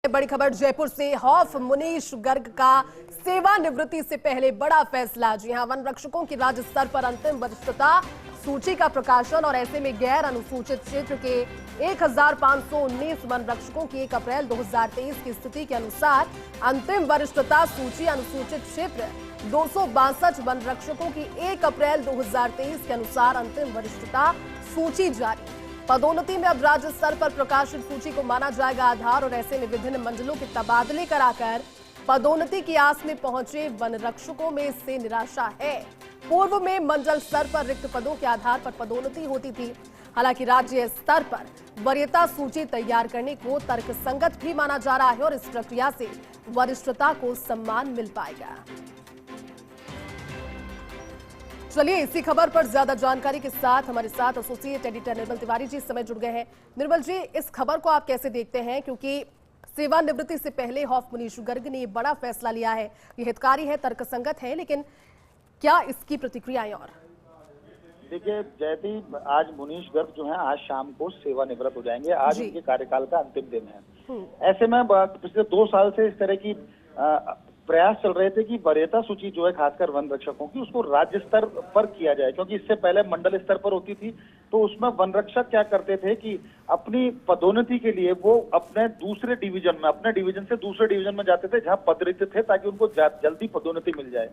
बड़ी खबर जयपुर से। हौफ मुनीश गर्ग का सेवानिवृत्ति से पहले बड़ा फैसला। जी हां, वन रक्षकों की राज्य स्तर पर अंतिम वरिष्ठता सूची का प्रकाशन और ऐसे में गैर अनुसूचित क्षेत्र के 1519 वन रक्षकों की 1 अप्रैल 2023 की स्थिति के अनुसार अंतिम वरिष्ठता सूची। अनुसूचित क्षेत्र 262 वन रक्षकों की 1 अप्रैल 2023 के अनुसार अंतिम वरिष्ठता सूची जारी। पदोन्नति में अब राज्य स्तर पर प्रकाशित सूची को माना जाएगा आधार और ऐसे में विभिन्न मंडलों के तबादले कराकर पदोन्नति की आस में पहुंचे वन रक्षकों में से निराशा है। पूर्व में मंडल स्तर पर रिक्त पदों के आधार पर पदोन्नति होती थी। हालांकि राज्य स्तर पर वरीयता सूची तैयार करने को तर्कसंगत भी माना जा रहा है और इस प्रक्रिया से वरिष्ठता को सम्मान मिल पाएगा। चलिए इसी खबर पर ज्यादा जानकारी के साथ हमारे साथ एसोसिएट एडिटर निर्मल तिवारी जी इस समय जुड़ गए हैं। निर्मल जी, इस खबर को आप कैसे देखते हैं, क्योंकि सेवानिवृत्ति से पहले हौफ मुनीश गर्ग ने ये बड़ा फैसला लिया है। ये हितकारी है, तर्कसंगत है, लेकिन क्या इसकी प्रतिक्रियाएं? और देखिए जयती, आज मुनीश गर्ग जो है आज शाम को सेवानिवृत्त हो जाएंगे। आज उनके कार्यकाल का अंतिम दिन है। ऐसे में पिछले 2 साल से इस तरह की प्रयास चल रहे थे कि वरीयता सूची जो है खासकर वन रक्षकों की उसको राज्य स्तर पर किया जाए, क्योंकि इससे पहले मंडल स्तर पर होती थी। तो उसमें वन रक्षक क्या करते थे कि अपनी पदोन्नति के लिए वो अपने दूसरे डिवीजन में, अपने डिवीजन से दूसरे डिवीजन में जाते थे जहां पद रिक्त थे, ताकि उनको जल्दी पदोन्नति मिल जाए।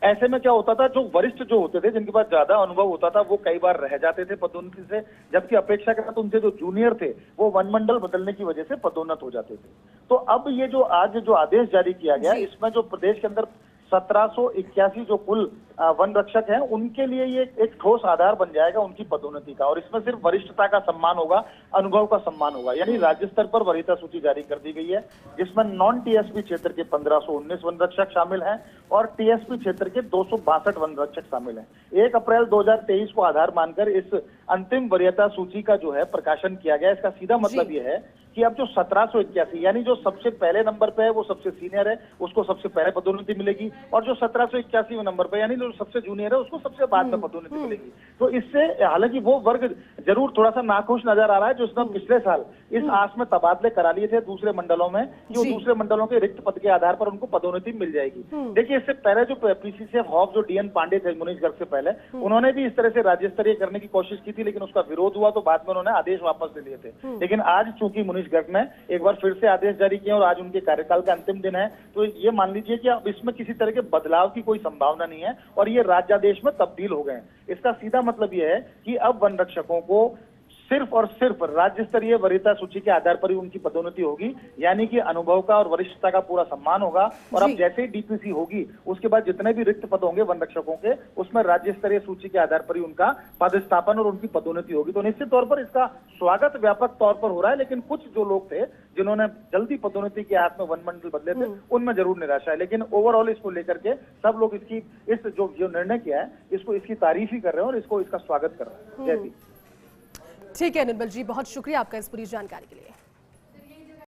ऐसे में क्या होता था, जो वरिष्ठ जो होते थे, जिनके पास ज्यादा अनुभव होता था, वो कई बार रह जाते थे पदोन्नति से, जबकि अपेक्षाकृत उनसे जो जूनियर थे वो वन मंडल बदलने की वजह से पदोन्नत हो जाते थे। तो अब ये जो आज जो आदेश जारी किया गया, इसमें जो प्रदेश के अंदर 1781 जो कुल वन रक्षक हैं, उनके लिए ये एक ठोस आधार बन जाएगा उनकी पदोन्नति का। और इसमें सिर्फ वरिष्ठता का सम्मान होगा, अनुभव का सम्मान होगा। यानी राज्य स्तर पर वरीयता सूची जारी कर दी गई है, जिसमें नॉन टीएसपी क्षेत्र के 1519 वन रक्षक शामिल हैं और टीएसपी क्षेत्र के 262 वन रक्षक शामिल हैं। 1 अप्रैल 2023 को आधार मानकर इस अंतिम वरीयता सूची का जो है प्रकाशन किया गया। इसका सीधा मतलब यह है कि अब जो 1781 यानी जो सबसे पहले नंबर पे है वो सबसे सीनियर है, उसको सबसे पहले पदोन्नति मिलेगी, और जो 1781वें नंबर पे यानी जो सबसे जूनियर है उसको सबसे बाद में पदोन्नति मिलेगी। तो इससे हालांकि वो वर्ग जरूर थोड़ा सा नाखुश नजर आ रहा है, जो उसने पिछले साल इस आस में तबादले करा लिए थे दूसरे मंडलों में, कि वो दूसरे मंडलों के रिक्त पद के आधार पर उनको पदोन्नति मिल जाएगी। देखिए, इससे पहले जो पीसीसीएफ हॉफ जो डीएन पांडे थे मुनीश गर्ग से पहले, उन्होंने भी इस तरह से राज्य स्तरीय करने की कोशिश की थी, लेकिन उसका विरोध हुआ, तो बाद में उन्होंने आदेश वापस ले लिए थे। लेकिन आज चूंकि मुनीश गर्ग ने एक बार फिर से आदेश जारी किए और आज उनके कार्यकाल का अंतिम दिन है, तो ये मान लीजिए कि अब इसमें किसी तरह के बदलाव की कोई संभावना नहीं है और ये राज्यादेश में तब्दील हो गए हैं। इसका सीधा मतलब यह है कि अब वन रक्षकों को सिर्फ और सिर्फ राज्य स्तरीय वरीयता सूची के आधार पर ही उनकी पदोन्नति होगी, यानी कि अनुभव का और वरिष्ठता का पूरा सम्मान होगा। और अब जैसे ही डीपीसी होगी, उसके बाद जितने भी रिक्त पद होंगे वन रक्षकों के, उसमें राज्य स्तरीय सूची के आधार पर ही उनका पदस्थापन और उनकी पदोन्नति होगी। तो निश्चित तौर पर इसका स्वागत व्यापक तौर पर हो रहा है, लेकिन कुछ जो लोग थे जिन्होंने जल्दी पदोन्नति के आस में वन मंडल बदले थे, उनमें जरूर निराशा है। लेकिन ओवरऑल इसको लेकर के सब लोग इस जो निर्णय किया है, इसकी तारीफ ही कर रहे हैं और इसका स्वागत कर रहे हैं। जय। ठीक है निर्मल जी, बहुत शुक्रिया आपका इस पूरी जानकारी के लिए।